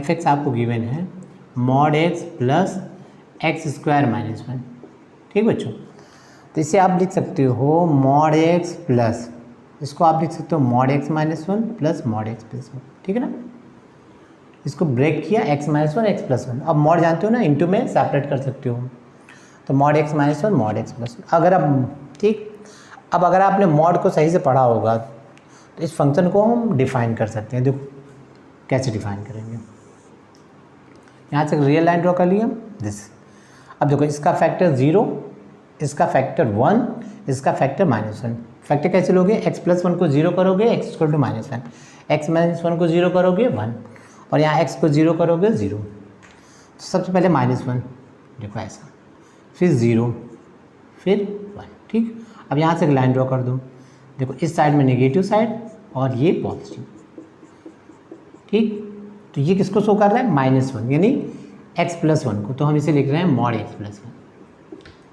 f(x) आपको गिवन है mod x + x² - 1। ठीक बच्चों, तो इसे आप लिख सकते हो mod x प्लस, इसको आप लिख सकते हो mod x - 1 + mod x + 1। ठीक है ना, इसको ब्रेक किया x - 1 x + 1। अब मॉड जानते हो ना, इंटू में सेपरेट कर सकते हो, तो mod x - 1 mod x + 1। अगर अब ठीक, अब अगर आपने मॉड को सही से पढ़ा होगा तो इस फंक्शन को हम डिफाइन कर सकते हैं। देखो कैसे डिफाइन करेंगे, यहाँ से रियल लाइन ड्रॉ कर लिया दिस। अब देखो इसका फैक्टर 0, इसका फैक्टर 1, इसका फैक्टर -1। फैक्टर कैसे लोगे, x + 1 को 0 करोगे x = -1, x - 1 को 0 करोगे 1, और यहाँ x को 0 करोगे 0। तो सबसे पहले -1, देखो ऐसा, फिर 0, फिर 1। ठीक, अब यहाँ से एक लाइन ड्रॉ कर दो, देखो इस साइड में नेगेटिव साइड और ये पॉजिटिव। ठीक, तो ये किसको शो कर रहा है -1, यानी x+1 को, तो हम इसे लिख रहे हैं मॉड x+1।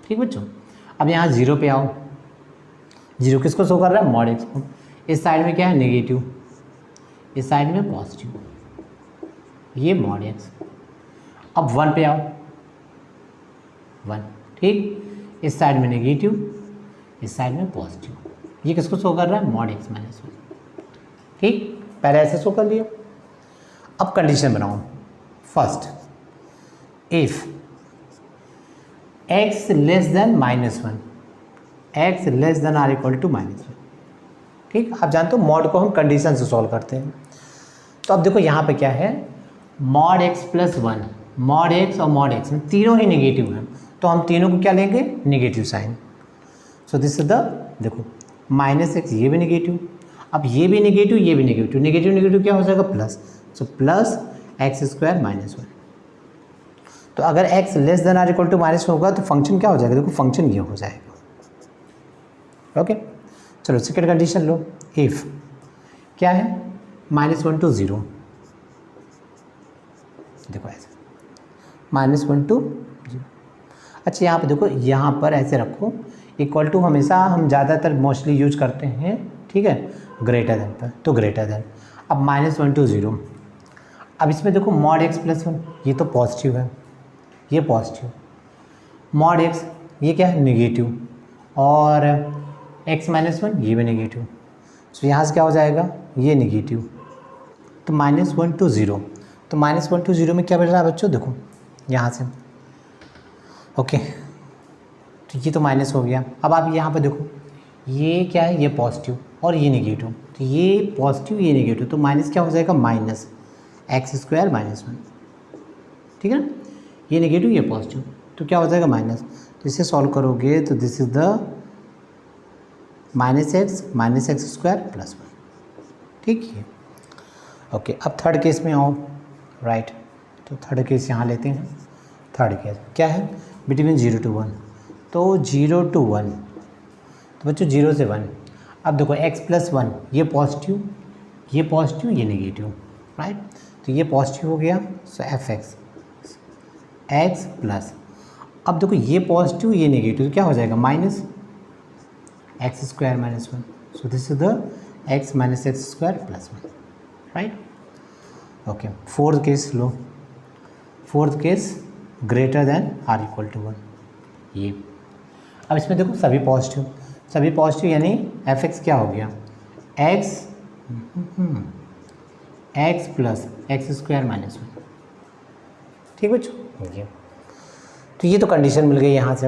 ठीक बच्चों, अब यहाँ 0 पे आओ। 0 किसको शो कर रहा है? मॉड x को। इस साइड में क्या है? नेगेटिव, इस साइड में पॉजिटिव, ये मॉड x। अब 1 पे आओ, 1। ठीक, इस साइड में नेगेटिव, इस साइड में पॉजिटिव, ये किसको शो कर रहा है? Mod x-1। ठीक, पहले ऐसे शो कर लिया। अब कंडीशन बनाओ। First, if x less than -1, x less than or equal to -1। ठीक, आप जानते हो मॉड को हम कंडीशन से सॉल्व करते हैं। तो अब देखो यहाँ पे क्या है, मॉड x+1, मॉड x और मॉड x तीनों ही नेगेटिव हैं, तो हम तीनों को क्या लेंगे? Negative sign. So this is the, देखो -x, ये भी नेगेटिव, अब ये भी नेगेटिव, ये भी नेगेटिव, नेगेटिव नेगेटिव क्या हो जाएगा? प्लस। So plus x² -1। तो अगर x less than or equal to -1 होगा तो फंक्शन क्या हो जाएगा? देखो फंक्शन ये हो जाएगा। ओके, चलो सेकेंड कंडीशन लो। इफ क्या है? -1 to 0, देखो ऐसे -1 to 0। अच्छा यहाँ पे देखो, यहाँ पर ऐसे रखो, इक्वल टू हमेशा हम ज़्यादातर मोस्टली यूज करते हैं, ठीक है, ग्रेटर देन पर, तो ग्रेटर देन। अब -1 to 0, अब इसमें देखो मॉड x+1, ये तो पॉजिटिव है, ये पॉजिटिव, मॉड x ये क्या है? नेगेटिव, और x-1 ये भी नेगेटिव। सो यहाँ से क्या हो जाएगा? ये नेगेटिव, तो -1 to 0, तो -1 to 0 में क्या बन रहा है बच्चों? देखो यहाँ से, ओके, तो ये तो माइनस हो गया। अब आप यहाँ पर देखो, ये क्या है? ये पॉजिटिव और ये नेगेटिव, तो ये पॉजिटिव ये नेगेटिव, तो माइनस क्या हो जाएगा? -x² -1। ठीक है ना, ये नेगेटिव ये पॉजिटिव, तो क्या हो जाएगा? माइनस। तो इसे सॉल्व करोगे तो दिस इज द -x +1। ठीक है, ओके। अब थर्ड केस में आओ, राइट, तो थर्ड केस यहाँ लेते हैं। थर्ड केस क्या है? बिटवीन 0 to 1, तो 0 to 1, तो बच्चों 0 से 1। अब देखो x+1 ये पॉजिटिव, ये पॉजिटिव, ये नेगेटिव, राइट, तो ये पॉजिटिव हो गया, सो fx x प्लस, अब देखो ये पॉजिटिव ये नेगेटिव, तो क्या हो जाएगा? -x² -1। So this is the x -x² +1, right. Okay, fourth case लो। Fourth case greater than or equal to 1, ये। अब इसमें देखो सभी पॉजिटिव, सभी पॉजिटिव, यानी fx क्या हो गया? x plus x² -1। ठीक बच्चों, ये तो ये तो कंडीशन मिल गई यहाँ से।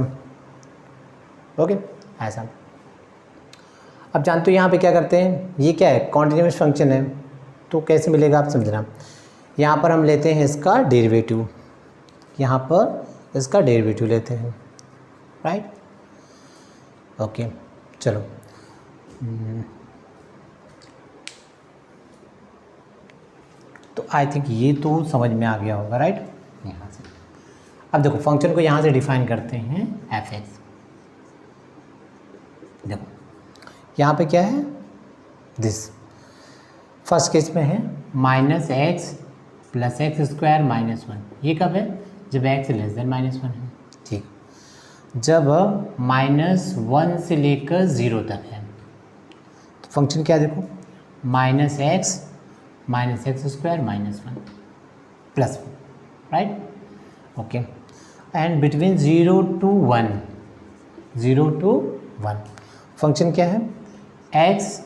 ओके, ऐसा। अब जानते हो यहाँ पे क्या करते हैं? ये क्या है? कॉन्टिन्यूस फंक्शन है, तो कैसे मिलेगा आप समझना। यहाँ पर हम लेते हैं इसका डेरिवेटिव, यहाँ पर इसका डेरिवेटिव लेते हैं, राइट। ओके, चलो तो आई थिंक ये तो समझ में आ गया होगा, राइट। यहाँ से अब देखो फंक्शन को यहाँ से डिफाइन करते हैं fx। देखो यहाँ पे क्या है? दिस फर्स्ट केस में है -x + x² -1। ये कब है? जब x लेस देन -1 है। ठीक, जब -1 से लेकर 0 तक है, तो फंक्शन क्या देखो? -x -x² -1 +1, right. Okay, and between 0 to 1, 0 to 1 function क्या है? x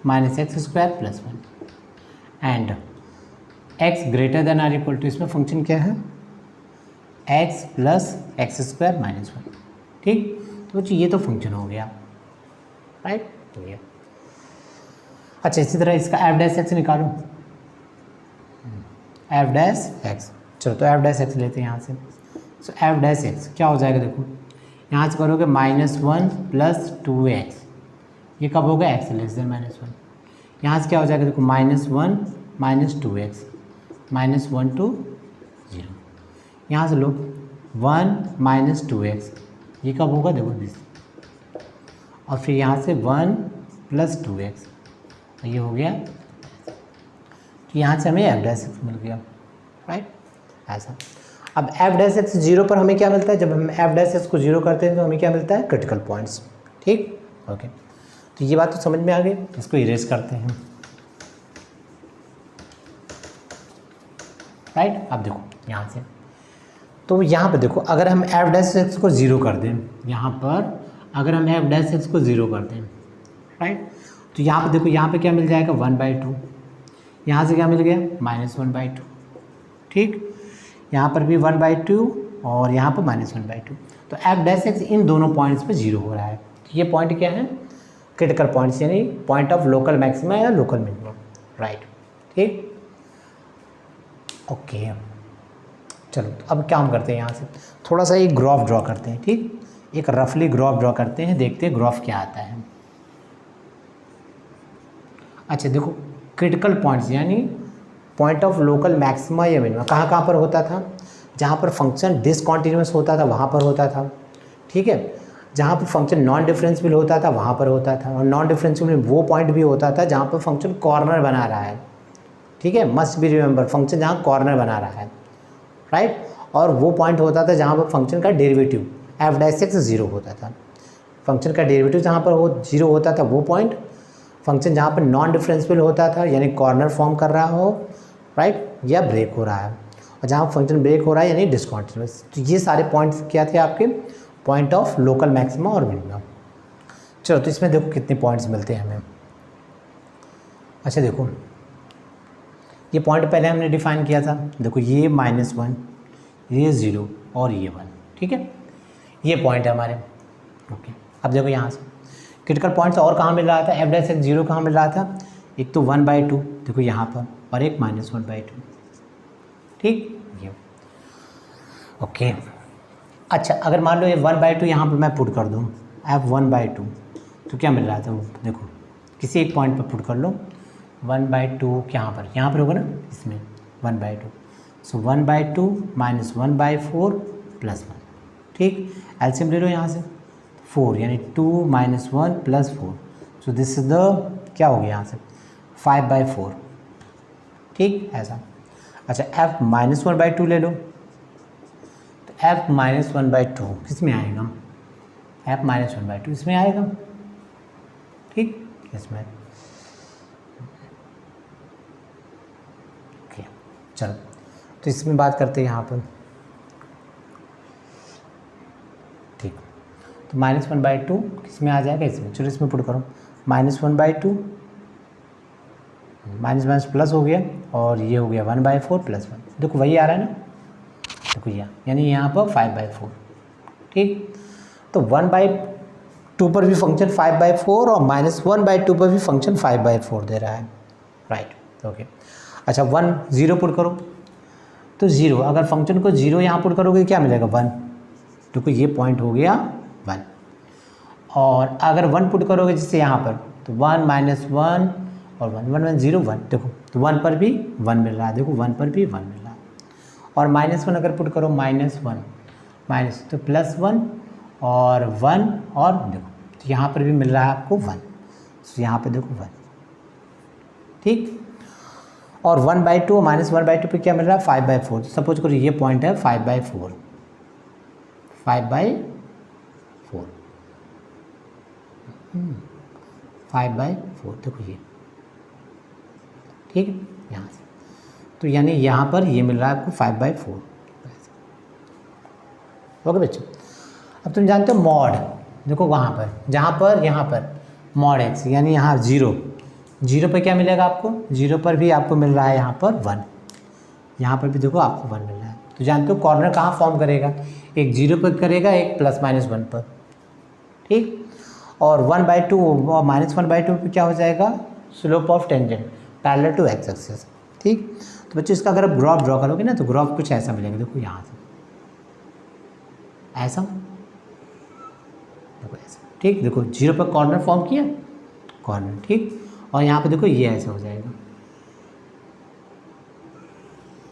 -x² +1 and x greater than or equal to, इसमें फंक्शन क्या है? x plus x² -1। ठीक, तो ये तो फंक्शन हो गया, राइट, हो गया। अच्छा, इसी तरह इसका f' निकालो, f'। चलो तो f' लेते हैं यहाँ से। सो f' क्या हो जाएगा? देखो यहाँ से करोगे -1 + 2x, ये कब होगा? x less than -1। यहाँ से क्या हो जाएगा? देखो -1 - 2x, -1 to 0। यहाँ से लो 1 - 2x, ये कब होगा? देखो दिस, और फिर यहाँ से 1 + 2x, ये हो गया। तो यहाँ से हमें f' मिल गया, राइट, ऐसा। अब एफ डैश एक्स 0 पर हमें क्या मिलता है, जब हम एफ डैश एक्स को 0 करते हैं तो हमें क्या मिलता है, क्रिटिकल पॉइंट्स। ठीक, ओके, तो ये बात तो समझ में आ गई। इसको इरेज करते हैं, राइट। अब देखो यहाँ से, तो यहाँ पर देखो अगर हम एफ डैश एक्स को 0 कर दें, यहाँ पर अगर हम एफ डैश एक्स को 0 कर दें, राइट, तो यहाँ पर देखो, यहाँ पे क्या मिल जाएगा 1/2, यहाँ से क्या मिल गया -1/2। ठीक, यहाँ पर भी 1/2 और यहाँ पर -1/2। तो एफ डैश एक्स इन दोनों पॉइंट्स पे 0 हो रहा है। तो ये पॉइंट क्या है, क्रिटिकल पॉइंट्स, यानी पॉइंट ऑफ लोकल मैक्सिमा या लोकल मिनिमम, राइट। ठीक, ओके, चलो तो अब क्या हम करते हैं, यहाँ से थोड़ा सा एक ग्राफ ड्रॉ करते हैं। ठीक, एक रफली ग्राफ ड्रॉ करते हैं, देखते हैं ग्राफ क्या आता है। अच्छा देखो, क्रिटिकल पॉइंट्स यानी पॉइंट ऑफ लोकल मैक्सिमा या मिनिमा कहाँ पर होता था, जहाँ पर फंक्शन डिसकॉन्टिन्यूस होता था वहाँ पर होता था। ठीक है, जहाँ पर फंक्शन नॉन डिफरेंशियल होता था वहाँ पर होता था, और नॉन डिफरेंशियल में वो पॉइंट भी होता था जहाँ पर फंक्शन कॉर्नर बना रहा है। ठीक है, मस्ट बी रिमेंबर, फंक्शन जहाँ कॉर्नर बना रहा है, राइट। और वो पॉइंट होता था जहाँ पर फंक्शन का डेरिवेटिव एफ डैश एक्स 0 होता था। फंक्शन का डेरिवेटिव जहाँ पर 0 होता था वो पॉइंट, फंक्शन जहाँ पर नॉन डिफरेंशियल होता था यानी कॉर्नर फॉर्म कर रहा हो, राइट, या ब्रेक हो रहा है, और जहाँ फंक्शन ब्रेक हो रहा है यानी डिसकॉन्टिन्यूस। तो ये सारे पॉइंट्स क्या थे आपके, पॉइंट ऑफ लोकल मैक्सिमा और मिनिमा। चलो तो इसमें देखो कितने पॉइंट्स मिलते हैं हमें। अच्छा देखो, ये पॉइंट पहले हमने डिफाइन किया था, देखो ये -1, ये 0 और ये 1। ठीक है, ये पॉइंट है हमारे। ओके, अब देखो यहाँ से क्रिटिकल पॉइंट्स और कहाँ मिल रहा था, एफ डैश एक्स 0 कहाँ मिल रहा था, एक तो 1/2 देखो यहाँ पर, और एक -1/2। ठीक, ये ओके। अच्छा अगर मान लो ये 1/2 यहाँ पर मैं पुट कर दूँ, एफ 1/2, तो क्या मिल रहा था वो देखो, किसी एक पॉइंट पर पुट कर लो 1/2 यहाँ पर होगा ना, इसमें 1/2, सो 1/2 -1/4 +1। ठीक, एलसीएम ले लो यहाँ से 4, यानी 2 - 1 + 4, सो दिस इज द क्या हो गया यहाँ से 5/4। ठीक, ऐसा। अच्छा f -1/2 ले लो, तो f -1/2 किस में आएगा, f -1/2 इसमें आएगा। ठीक, इसमें ओके, चलो तो इसमें बात करते हैं यहाँ पर। ठीक, तो -1/2 किस में आ जाएगा, इसमें। चलो इसमें पुट करो, -1/2 माइनस प्लस हो गया, और ये हो गया 1/4 + 1। देखो वही आ रहा है ना, देखो यानी यहाँ पर 5/4। ठीक, तो 1/2 पर भी फंक्शन 5/4 और -1/2 पर भी फंक्शन 5/4 दे रहा है, राइट। ओके, अच्छा 1 0 पुट करो, तो 0 अगर फंक्शन को 0 यहाँ पुट करोगे क्या मिलेगा 1, देखो ये पॉइंट हो गया 1। और अगर 1 पुट करोगे जिससे यहाँ पर, तो 1 - 1 और 1 1 1 0 1, देखो तो 1 पर भी 1 मिल रहा है, देखो 1 पर भी 1 मिल रहा है। और -1 अगर पुट करो, -1 तो +1 और 1, और देखो तो यहाँ पर भी मिल रहा है आपको 1, तो यहाँ पे देखो 1। ठीक, और 1/2 -1/2 पे क्या मिल रहा है 5/4। सपोज करो ये पॉइंट है 5/4, 5/4 देखो ये। ठीक है, यहाँ से तो यानी यहाँ पर ये मिल रहा है आपको 5/4। ओके बच्चों, अब तुम जानते हो मॉड, देखो वहाँ पर जहाँ पर यहाँ पर मॉड x, यानी यहाँ 0 पर क्या मिलेगा आपको, 0 पर भी आपको मिल रहा है यहाँ पर 1, यहाँ पर भी देखो आपको 1 मिल रहा है। तो जानते हो कॉर्नर कहाँ फॉर्म करेगा, एक 0 पर करेगा, एक ±1 पर। ठीक, और 1/2 और -1/2 पे क्या हो जाएगा, slope of tangent parallel to x axis. ठीक, तो बच्चों इसका अगर आप ग्राफ ड्रॉ करोगे ना, तो ग्राफ कुछ ऐसा मिलेगा, देखो यहाँ से ऐसा, देखो ऐसा। ठीक, देखो 0 पर कॉर्नर फॉर्म किया, कॉर्नर। ठीक, और यहाँ पे देखो ये ऐसा हो जाएगा,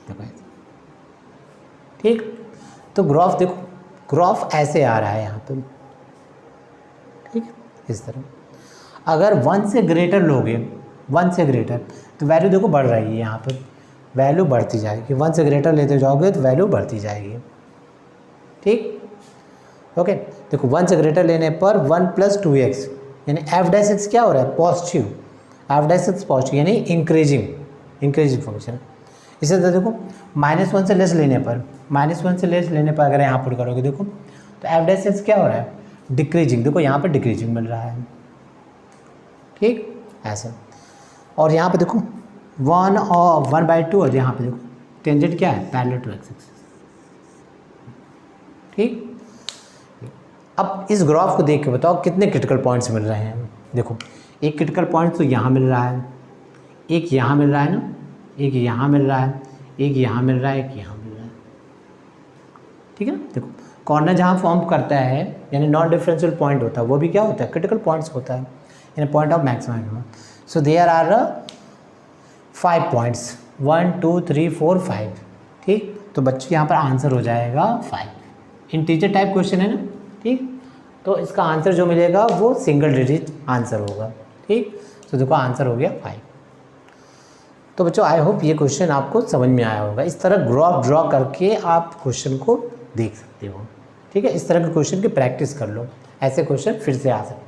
देखो ऐसा। ठीक, तो ग्राफ देखो, ग्राफ ऐसे आ रहा है यहाँ पे। ठीक, इस तरह। अगर 1 से ग्रेटर लोगे, 1 से ग्रेटर, तो वैल्यू देखो बढ़ रही है यहाँ पर, वैल्यू बढ़ती जाएगी, 1 से ग्रेटर लेते जाओगे तो वैल्यू बढ़ती जाएगी। ठीक, ओके। देखो 1 से ग्रेटर लेने पर 1 + 2x यानी f डैश एक्स क्या हो रहा है, positive, f dash x positive यानी इंक्रीजिंग फंक्शन। इसी तरह देखो -1 से लेस लेने पर, अगर यहाँ पुट करोगे देखो तो f डैश एक्स क्या हो रहा है, डिक्रीजिंग। देखो यहाँ पर डिक्रीजिंग मिल रहा है, ठीक ऐसे। और यहाँ पे देखो 1 और 1/2 और यहाँ पे देखो टेंजेंट क्या है, पैरेलल टू एक्स एक्सिस। ठीक, अब इस ग्राफ को देख के बताओ कितने क्रिटिकल पॉइंट्स मिल रहे हैं। देखो एक क्रिटिकल पॉइंट तो यहाँ मिल रहा है, एक यहाँ मिल रहा है ना, एक यहाँ मिल रहा है, एक यहाँ मिल रहा है, एक यहाँ मिल रहा है। ठीक है ना। देखो कॉर्नर जहाँ फॉर्म करता है यानी नॉन डिफरेंशियल पॉइंट होता है वो भी क्या होता है, क्रिटिकल पॉइंट्स होता है यानी point of maximum. So there are 5 points, 1 2 3 4 5। ठीक, तो बच्चों यहाँ पर आंसर हो जाएगा 5। इंटीजर टाइप क्वेश्चन है ना, ठीक, तो इसका आंसर जो मिलेगा वो सिंगल डिजिट आंसर होगा। ठीक, तो देखो आंसर हो गया 5। तो बच्चों आई होप ये क्वेश्चन आपको समझ में आया होगा। इस तरह ग्राफ ड्रॉ करके आप क्वेश्चन को देख सकते हो। ठीक है, इस तरह के क्वेश्चन की प्रैक्टिस कर लो, ऐसे क्वेश्चन फिर से आ सकते हैं।